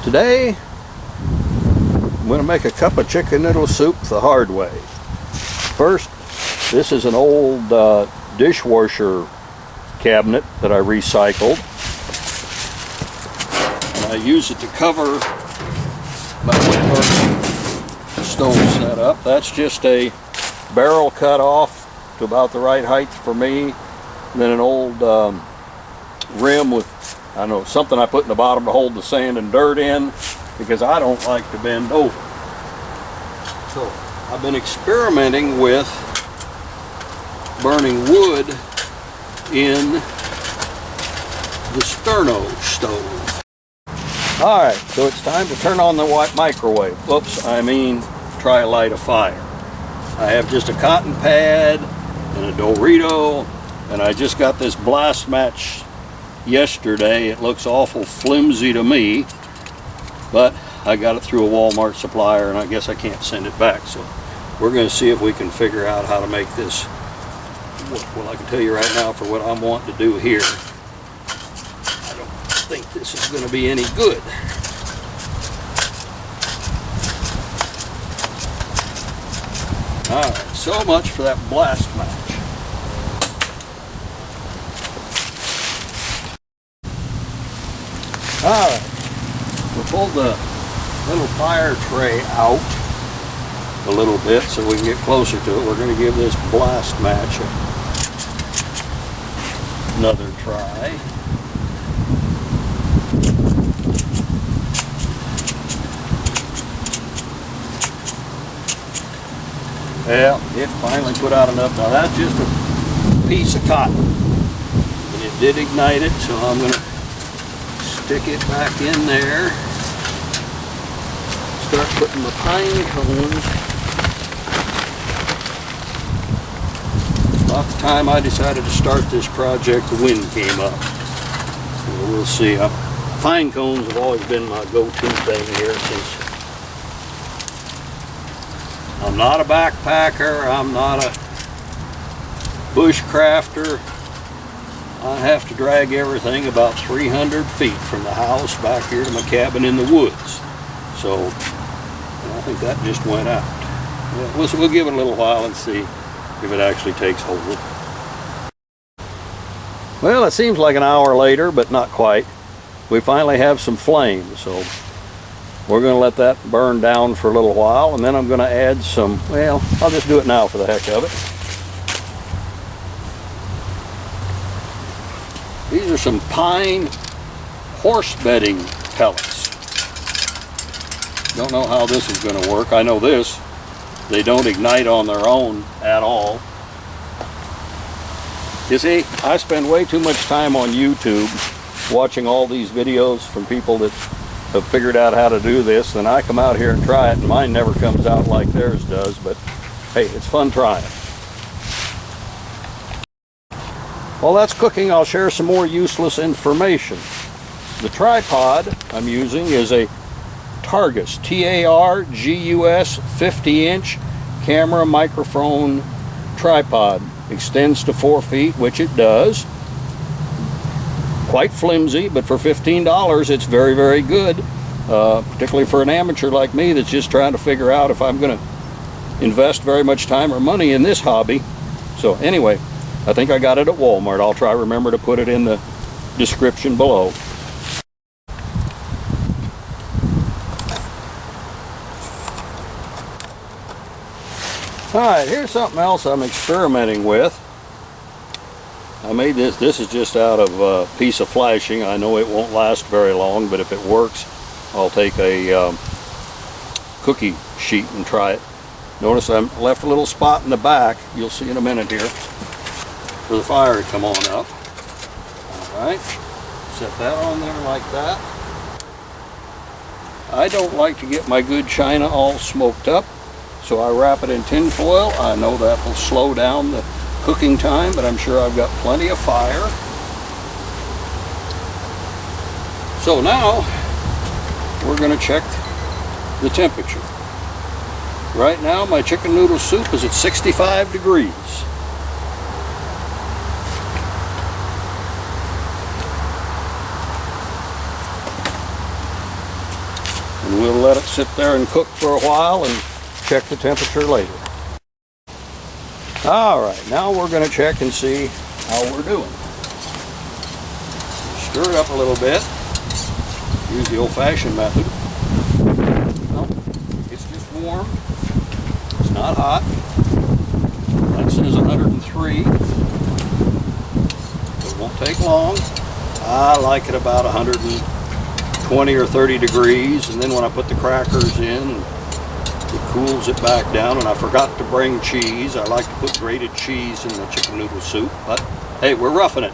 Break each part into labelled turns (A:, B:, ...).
A: Today, I'm going to make a cup of chicken noodle soup the hard way. First, this is an old dishwasher cabinet that I recycled. And I use it to cover my wood-burning stove setup. That's just a barrel cut off to about the right height for me. And then an old rim with, I don't know, something I put in the bottom to hold the sand and dirt in, because I don't like to bend over. So I've been experimenting with burning wood in the Sterno stove. Alright, so it's time to turn on the microwave. Try to light a fire. I have just a cotton pad and a Dorito, and I just got this blast match yesterday. It looks awful flimsy to me, but I got it through a Walmart supplier, and I guess I can't send it back. So we're going to see if we can figure out how to make this work. Well, I can tell you right now, for what I'm wanting to do here, I don't think this is going to be any good. Alright, so much for that blast match. Alright, we'll pull the little fire tray out a little bit so we can get closer to it. We're going to give this blast match another try. Well, it finally put out enough. Now that's just a piece of cotton, and it did ignite it, so I'm going to stick it back in there. Start putting the pine cones. About the time I decided to start this project, the wind came up. So we'll see. Pine cones have always been my go-to thing here since. I'm not a backpacker. I'm not a bushcrafter. I have to drag everything about 300 feet from the house back here to my cabin in the woods. So I think that just went out. Yeah, we'll give it a little while and see if it actually takes hold. Well, it seems like an hour later, but not quite. We finally have some flames, so we're going to let that burn down for a little while, and then I'm going to add some, well, I'll just do it now for the heck of it. These are some pine horse bedding pellets. Don't know how this is going to work. I know this. They don't ignite on their own at all. You see, I spend way too much time on YouTube watching all these videos from people that have figured out how to do this. Then I come out here and try it, and mine never comes out like theirs does. But hey, it's fun trying. While that's cooking, I'll share some more useless information. The tripod I'm using is a Targus, T-A-R-G-U-S 50-inch camera microphone tripod. Extends to 4 feet, which it does. Quite flimsy, but for $15 it's very, very good. Particularly for an amateur like me that's just trying to figure out if I'm going to invest very much time or money in this hobby. So anyway, I think I got it at Walmart. I'll try to remember to put it in the description below. Alright, here's something else I'm experimenting with. I made this is just out of a piece of flashing. I know it won't last very long, but if it works, I'll take a cookie sheet and try it. Notice I left a little spot in the back, you'll see in a minute here, for the fire to come on up. Alright, set that on there like that. I don't like to get my good china all smoked up, so I wrap it in tin foil. I know that will slow down the cooking time, but I'm sure I've got plenty of fire. So now we're going to check the temperature. Right now my chicken noodle soup is at 65 degrees. And we'll let it sit there and cook for a while and check the temperature later. All right, now we're going to check and see how we're doing. Stir it up a little bit. Use the old-fashioned method. Well, it's just warm. It's not hot. That says 103. It won't take long. I like it about 120 or 30 degrees, and then when I put the crackers in, it cools it back down. And I forgot to bring cheese. I like to put grated cheese in the chicken noodle soup, but hey, we're roughing it.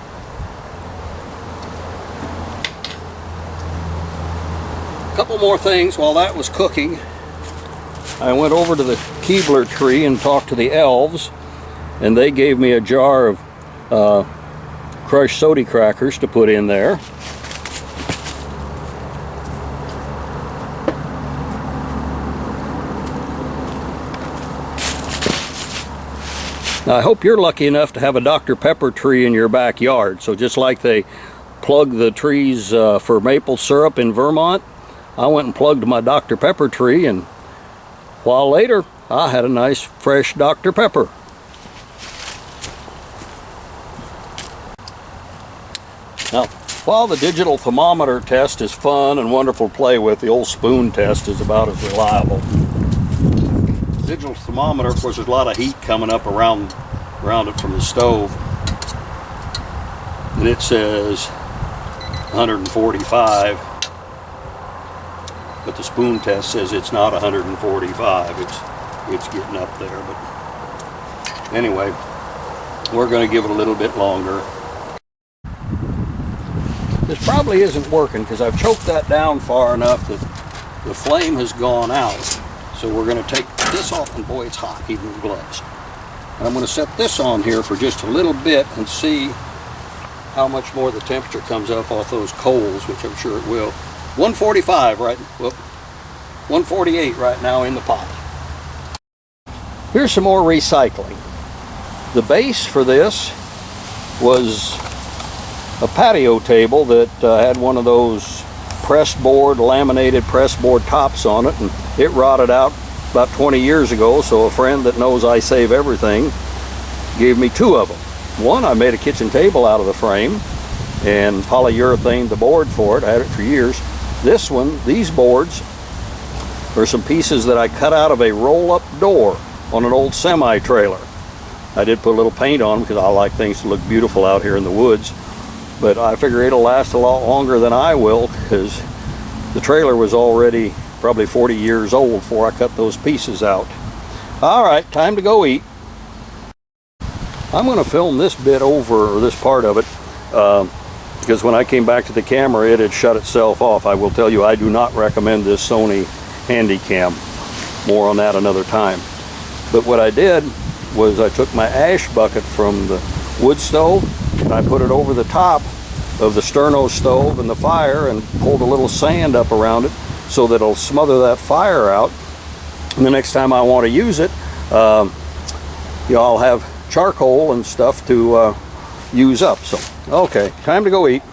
A: A couple more things while that was cooking. I went over to the Keebler tree and talked to the elves, and they gave me a jar of crushed sody crackers to put in there. Now, I hope you're lucky enough to have a Dr. Pepper tree in your backyard. So just like they plug the trees for maple syrup in Vermont, I went and plugged my Dr. Pepper tree, and a while later I had a nice fresh Dr. Pepper. Now, while the digital thermometer test is fun and wonderful to play with, the old spoon test is about as reliable. Digital thermometer, of course, there's a lot of heat coming up around it from the stove, and it says 145, but the spoon test says it's not 145. It's getting up there, but anyway, we're going to give it a little bit longer. This probably isn't working because I've choked that down far enough that the flame has gone out. So we're going to take this off, and boy, it's hot, even with gloves. And I'm going to set this on here for just a little bit and see how much more the temperature comes up off those coals, which I'm sure it will. 145 right, well, 148 right now in the pot. Here's some more recycling. The base for this was a patio table that had one of those laminated press board tops on it, and it rotted out about 20 years ago, so a friend that knows I save everything gave me two of them. One, I made a kitchen table out of the frame and polyurethane the board for it. I had it for years. This one, these boards, are some pieces that I cut out of a roll-up door on an old semi-trailer. I did put a little paint on them because I like things to look beautiful out here in the woods, but I figure it'll last a lot longer than I will because the trailer was already probably 40 years old before I cut those pieces out. All right, time to go eat. I'm going to film this bit over, or this part of it, because when I came back to the camera, it had shut itself off. I will tell you, I do not recommend this Sony Handycam. More on that another time. But what I did was I took my ash bucket from the wood stove and I put it over the top of the Sterno stove and the fire and pulled a little sand up around it so that it'll smother that fire out. And the next time I want to use it, I'll have charcoal and stuff to use up. So, okay, time to go eat.